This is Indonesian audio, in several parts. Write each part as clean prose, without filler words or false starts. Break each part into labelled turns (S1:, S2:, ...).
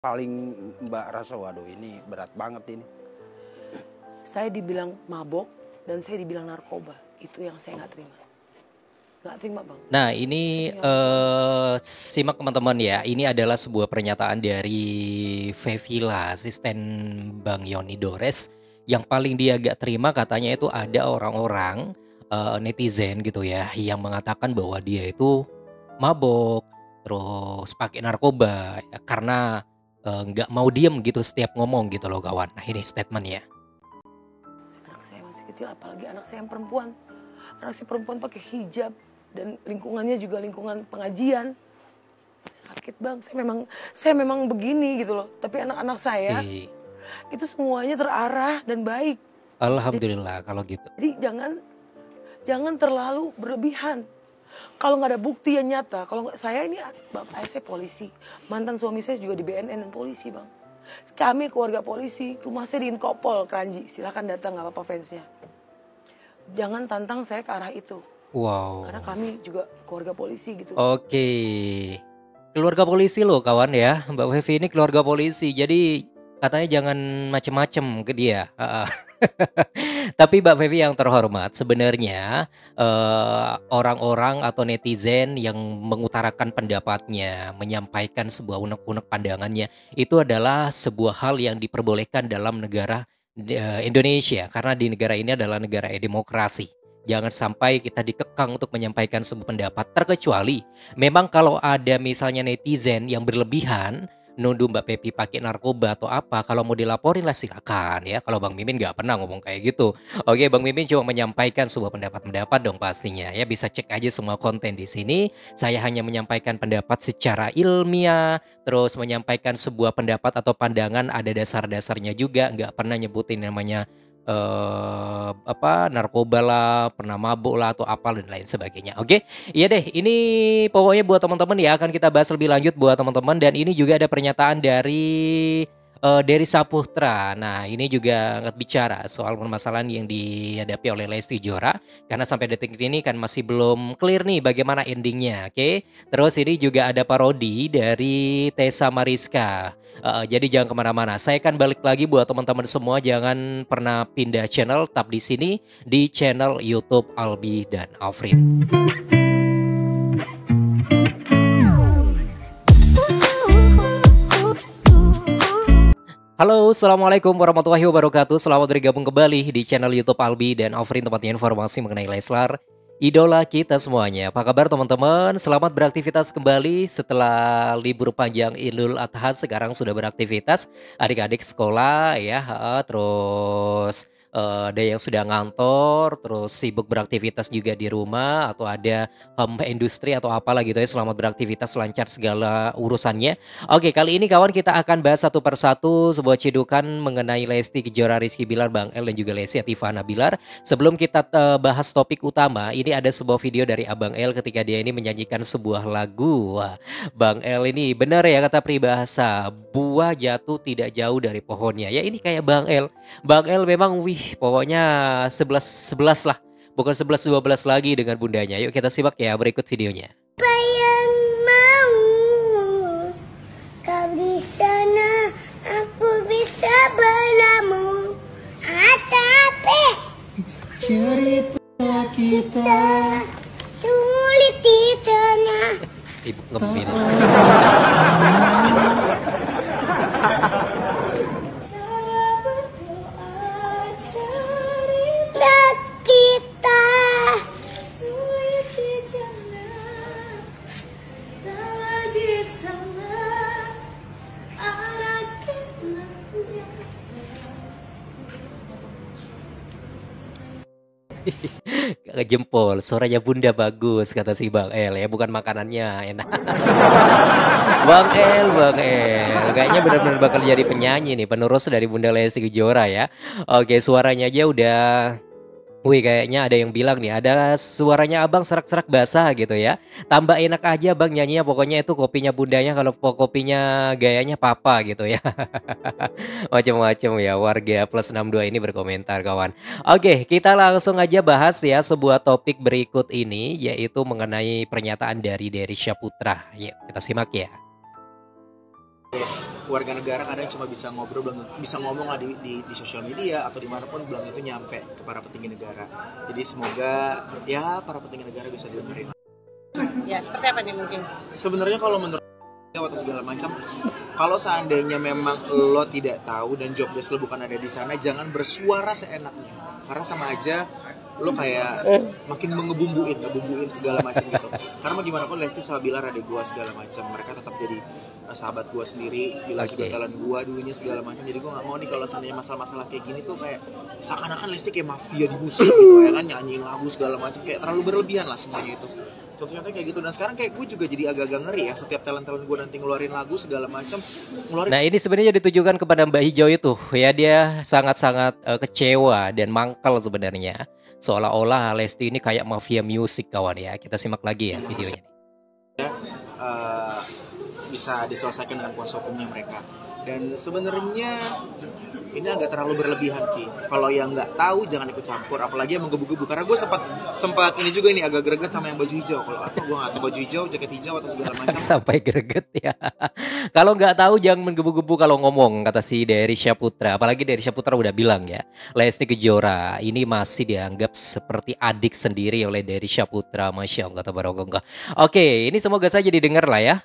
S1: paling Mbak rasa, waduh ini berat banget ini?
S2: Saya dibilang mabok dan saya dibilang narkoba. Itu yang saya nggak terima. Nggak terima, Bang.
S3: Nah, ini simak teman-teman ya. Ini adalah sebuah pernyataan dari Fevila, asisten Bang Yoni Dores, yang paling dia gak terima katanya itu ada orang-orang netizen gitu ya, yang mengatakan bahwa dia itu mabok, terus pakai narkoba ya, karena nggak mau diem gitu setiap ngomong gitu loh kawan. Nah ini statementnya.
S2: Anak saya masih kecil, apalagi anak saya yang perempuan. Anak saya perempuan pakai hijab dan lingkungannya juga lingkungan pengajian. Sakit, Bang. Saya memang begini gitu loh. Tapi anak-anak saya itu semuanya terarah dan baik.
S3: Alhamdulillah kalau gitu.
S2: Jadi jangan terlalu berlebihan. Kalau nggak ada bukti yang nyata, kalau saya ini, bapak saya polisi, mantan suami saya juga di BNN dan polisi, Bang. Kami keluarga polisi, rumah saya di Inkopol, Kranji, silahkan datang nggak apa-apa fansnya. Jangan tantang saya ke arah itu.
S3: Wow.
S2: Karena kami juga keluarga polisi gitu.
S3: Oke, keluarga polisi loh kawan ya, Mbak Fevi ini keluarga polisi, jadi katanya jangan macem-macem ke dia. Tapi Mbak Fevi yang terhormat, sebenarnya orang-orang atau netizen yang mengutarakan pendapatnya, menyampaikan sebuah unek-unek pandangannya, itu adalah sebuah hal yang diperbolehkan dalam negara Indonesia, karena di negara ini adalah negara demokrasi. Jangan sampai kita dikekang untuk menyampaikan sebuah pendapat, terkecuali memang kalau ada misalnya netizen yang berlebihan nuduh Mbak Pepi pakai narkoba atau apa, kalau mau dilaporin lah silakan ya. Kalau Bang Mimin nggak pernah ngomong kayak gitu. Oke, Bang Mimin cuma menyampaikan sebuah pendapat-pendapat dong pastinya ya. Bisa cek aja semua konten di sini. Saya hanya menyampaikan pendapat secara ilmiah, terus menyampaikan sebuah pendapat atau pandangan ada dasar-dasarnya juga. Nggak pernah nyebutin namanya narkoba lah, pernah mabuk lah atau apa dan lain sebagainya. Oke, iya deh. Ini pokoknya buat teman-teman ya akan kita bahas lebih lanjut buat teman-teman, dan ini juga ada pernyataan dari Saputra. Nah, ini juga angkat bicara soal permasalahan yang dihadapi oleh Lesti Kejora, karena sampai detik ini kan masih belum clear nih bagaimana endingnya. Oke, terus ini juga ada parodi dari Tessa Mariska. Jadi jangan kemana-mana. Saya akan balik lagi buat teman-teman semua. Jangan pernah pindah channel, tetap di sini di channel YouTube Albi dan Afrin. Halo, assalamualaikum warahmatullahi wabarakatuh. Selamat bergabung kembali di channel YouTube Albi dan Afrin, tempatnya informasi mengenai Leslar, idola kita semuanya. Apa kabar teman-teman? Selamat beraktivitas kembali setelah libur panjang Idul Adha. Sekarang sudah beraktivitas, adik-adik sekolah ya, terus ada yang sudah ngantor, terus sibuk beraktivitas juga di rumah, atau ada industri atau apalah gitu ya. Selamat beraktivitas, lancar segala urusannya. Oke, kali ini kawan kita akan bahas satu persatu sebuah cedukan mengenai Lesti Kejora, Rizky Bilar, Bang El dan juga Lesti Atifana Bilar. Sebelum kita bahas topik utama, ini ada sebuah video dari Abang El ketika dia ini menyanyikan sebuah lagu. Wah, Bang El ini benar ya kata peribahasa, buah jatuh tidak jauh dari pohonnya. Ya ini kayak Bang El. Bang El memang pokoknya 11-11 lah. Bukan 11-12 lagi dengan bundanya. Yuk kita simak ya berikut videonya.
S4: Apa yang mau kau di sana, aku bisa berlamu. Tapi cerita kita sulit di tengah.
S3: Sibuk ngemil.
S4: Kita
S3: Gak jempol, suaranya bunda bagus kata si Bang El ya, bukan makanannya enak. Bang El, kayaknya benar-benar bakal jadi penyanyi nih, penerus dari Bunda Lesti Kejora ya. Oke, suaranya aja udah, wih kayaknya ada yang bilang nih, ada suaranya abang serak-serak basah gitu ya. Tambah enak aja bang nyanyinya, pokoknya itu kopinya bundanya, kalau kopinya gayanya papa gitu ya. Macam-macam ya warga plus 62 ini berkomentar kawan. Oke, kita langsung aja bahas ya sebuah topik berikut ini, yaitu mengenai pernyataan dari Saputra. Yuk kita simak ya.
S5: Warga negara kadang cuma bisa ngobrol, belum bisa ngomong lah di sosial media atau dimanapun, belum itu nyampe ke para petinggi negara. Jadi semoga ya para petinggi negara bisa dengerin.
S6: Ya, seperti apa nih mungkin?
S5: Sebenarnya kalau menurut atau segala macam, kalau seandainya memang lo tidak tahu dan job desk lo bukan ada di sana, jangan bersuara seenaknya, karena sama aja lo kayak makin ngebumbuin segala macam gitu. Karena mau gimana pun Lesti sama Bilar adik gue segala macam, mereka tetap jadi sahabat gue sendiri, Bilar juga talent gue dulunya segala macam. Jadi gue nggak mau nih kalau seandainya masalah-masalah kayak gini tuh kayak seakan-akan Lesti kayak mafia di musik gitu ya kan, nyanyiin lagu segala macam, kayak terlalu berlebihan lah semuanya itu. Contohnya kayak gitu. Dan sekarang kayak gue juga jadi agak-agak ngeri ya, setiap talent-talent gue nanti ngeluarin lagu segala macam ngeluarin.
S3: Nah ini sebenarnya ditujukan kepada Mbak Hijau itu ya, dia sangat-sangat kecewa dan mangkal sebenarnya, seolah-olah Lesti ini kayak mafia musik kawan ya. Kita simak lagi ya videonya.
S5: Bisa diselesaikan dengan kuasa hukumnya mereka. Dan sebenarnya ini agak terlalu berlebihan sih. Kalau yang nggak tahu jangan ikut campur, apalagi yang menggebu-gebu. Karena gue sempat ini juga ini agak greget sama yang baju hijau. Kalau atau gue nggak tahu baju hijau, jaket hijau atau segala macam.
S3: Sampai greget ya. Kalau nggak tahu jangan menggebu-gebu kalau ngomong, kata si Dery Syaputra. Apalagi Dery Syaputra udah bilang ya, Lesti Kejora ini masih dianggap seperti adik sendiri oleh Dery Syaputra. Masya Allah, tabarakallah. Oke, ini semoga saja didengar lah ya,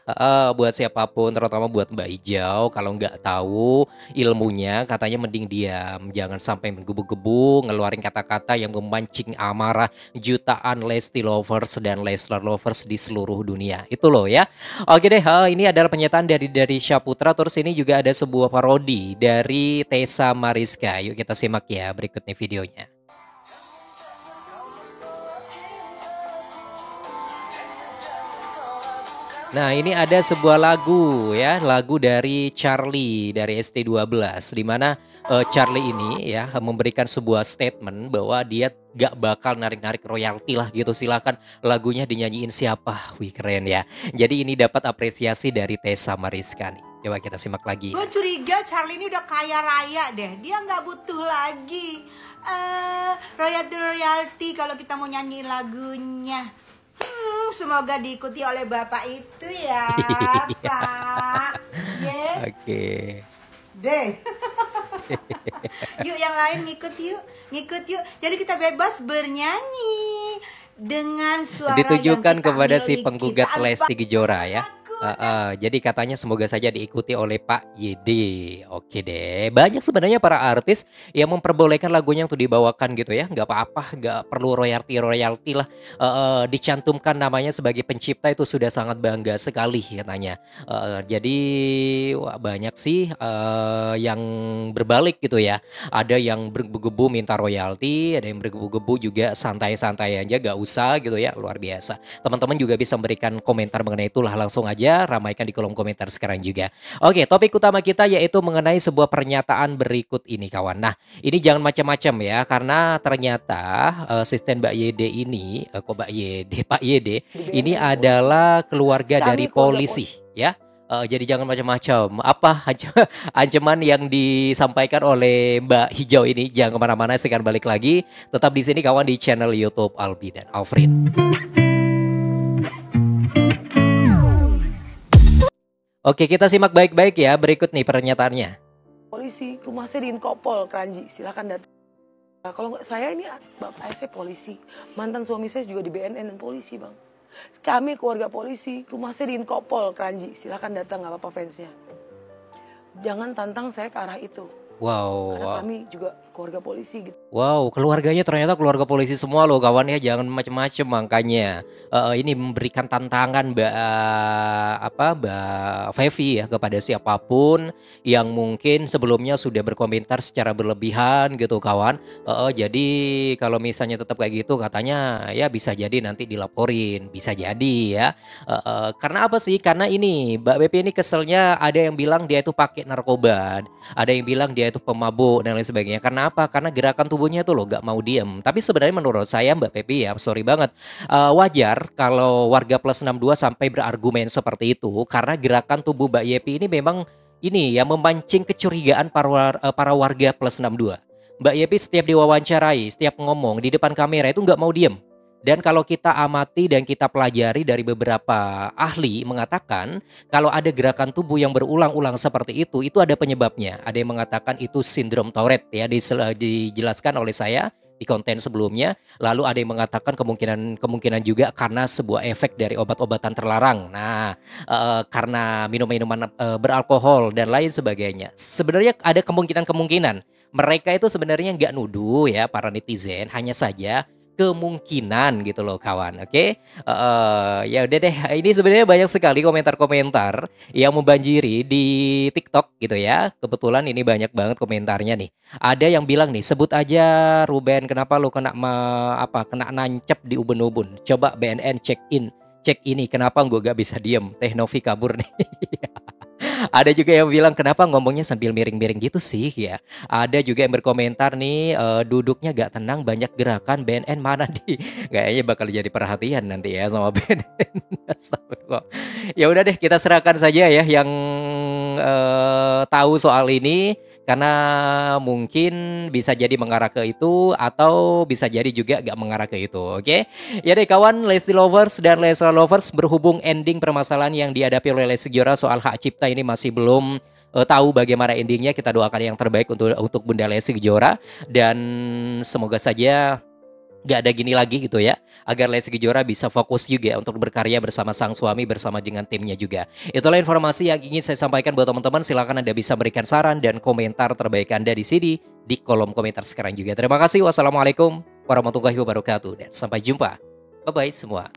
S3: buat siapapun, terutama buat Mbak Hijau. Kalau nggak tahu ilmunya, katanya mending diam, jangan sampai menggebu-gebu ngeluarin kata-kata yang memancing amarah jutaan Lesti lovers dan Leslar lovers di seluruh dunia. Itu loh ya. Oke deh, ini adalah pernyataan dari Syaputra. Terus ini juga ada sebuah parodi dari Tessa Mariska. Yuk kita simak ya berikutnya videonya. Nah ini ada sebuah lagu ya, lagu dari Charlie dari ST12, di mana Charlie ini ya memberikan sebuah statement bahwa dia gak bakal narik-narik royalti lah gitu. Silakan lagunya dinyanyiin siapa. Wih keren ya. Jadi ini dapat apresiasi dari Tessa Mariska nih. Coba kita simak lagi.
S7: Gue curiga Charlie ini udah kaya raya deh. Dia nggak butuh lagi royalti kalau kita mau nyanyiin lagunya. Semoga diikuti oleh bapak itu ya, Pak. Yeah.
S3: Oke.
S7: Deh. Yuk yang lain ngikut yuk. Jadi kita bebas bernyanyi dengan suara
S3: ditujukan
S7: yang kita
S3: kepada si
S7: miliki
S3: penggugat
S7: tanpa
S3: Lesti Kejora ya.
S7: takut.
S3: Jadi katanya semoga saja diikuti oleh Pak YD. Oke deh. Banyak sebenarnya para artis yang memperbolehkan lagunya untuk dibawakan gitu ya. Nggak apa-apa, nggak perlu royalti lah. Dicantumkan namanya sebagai pencipta itu sudah sangat bangga sekali katanya. Jadi banyak sih yang berbalik gitu ya. Ada yang bergebu-gebu minta royalti, ada yang bergebu-gebu juga santai-santai aja, gak usah gitu ya. Luar biasa. Teman-teman juga bisa memberikan komentar mengenai itulah, langsung aja ramaikan di kolom komentar sekarang juga. Oke, topik utama kita yaitu mengenai sebuah pernyataan berikut ini kawan. Nah, ini jangan macam-macam ya, karena ternyata asisten Mbak YD ini, Pak YD ini adalah keluarga dari polisi ya. Jadi jangan macam-macam. Apa ancaman yang disampaikan oleh Mbak Hijau ini? Jangan kemana-mana, saya akan balik lagi. Tetap di sini kawan di channel YouTube Albi dan Alfrin. Oke, kita simak baik-baik ya. Berikut nih pernyataannya.
S2: Polisi, rumah saya di Inkopol, Kranji. Silakan datang. Nah, kalau saya ini, bapak saya polisi. Mantan suami saya juga di BNN dan polisi, Bang. Kami keluarga polisi, rumah saya di Inkopol, Kranji. Silakan datang, nggak apa-apa fansnya. Jangan tantang saya ke arah itu.
S3: Wow.
S2: Karena kami juga keluarga polisi gitu.
S3: Wow, keluarganya ternyata keluarga polisi semua loh kawan ya, jangan macem-macem makanya. Ini memberikan tantangan Mbak Fevi ya kepada siapapun yang mungkin sebelumnya sudah berkomentar secara berlebihan gitu kawan. Jadi kalau misalnya tetap kayak gitu katanya ya bisa jadi nanti dilaporin, bisa jadi ya. Karena apa sih? Karena ini Mbak Fevi ini keselnya ada yang bilang dia itu pakai narkoba, ada yang bilang dia itu pemabuk dan lain sebagainya. Karena apa? Karena gerakan tubuhnya tuh loh gak mau diem. Tapi sebenarnya menurut saya Mbak Pepi ya, sorry banget, wajar kalau warga plus 62 sampai berargumen seperti itu. Karena gerakan tubuh Mbak Yepi ini memang ini ya memancing kecurigaan para warga plus 62. Mbak Yepi setiap diwawancarai, setiap ngomong di depan kamera itu gak mau diem. Dan kalau kita amati dan kita pelajari dari beberapa ahli mengatakan kalau ada gerakan tubuh yang berulang-ulang seperti itu ada penyebabnya. Ada yang mengatakan itu sindrom Tourette ya, dijelaskan oleh saya di konten sebelumnya. Lalu ada yang mengatakan kemungkinan juga karena sebuah efek dari obat-obatan terlarang. Nah, karena minuman beralkohol dan lain sebagainya. Sebenarnya ada kemungkinan mereka itu sebenarnya nggak nuduh ya para netizen, hanya saja kemungkinan gitu loh kawan, oke? Ya udah deh, ini sebenarnya banyak sekali komentar-komentar yang membanjiri di TikTok gitu ya. Kebetulan ini banyak banget komentarnya nih. Ada yang bilang nih, sebut aja Ruben, kenapa lo kena kena nancep di ubun-ubun? Coba BNN cek ini, kenapa gue gak bisa diem? Teh Novi kabur nih. Ada juga yang bilang kenapa ngomongnya sambil miring-miring gitu sih ya. Ada juga yang berkomentar nih duduknya gak tenang, banyak gerakan, BNN mana nih? Kayaknya bakal jadi perhatian nanti ya sama BNN. Ya udah deh, kita serahkan saja ya yang tahu soal ini, karena mungkin bisa jadi mengarah ke itu atau bisa jadi juga gak mengarah ke itu, oke? Ya deh kawan, Lesti Lovers dan Leslar Lovers, berhubung ending permasalahan yang dihadapi oleh Lesti Kejora soal hak cipta ini masih belum tahu bagaimana endingnya. Kita doakan yang terbaik untuk Bunda Lesti Kejora, dan semoga saja gak ada gini lagi gitu ya, agar Lesti Kejora bisa fokus juga untuk berkarya bersama sang suami, bersama dengan timnya juga. Itulah informasi yang ingin saya sampaikan buat teman-teman. Silakan Anda bisa berikan saran dan komentar terbaik Anda di sini di kolom komentar sekarang juga. Terima kasih. Wassalamualaikum warahmatullahi wabarakatuh dan sampai jumpa. Bye bye semua.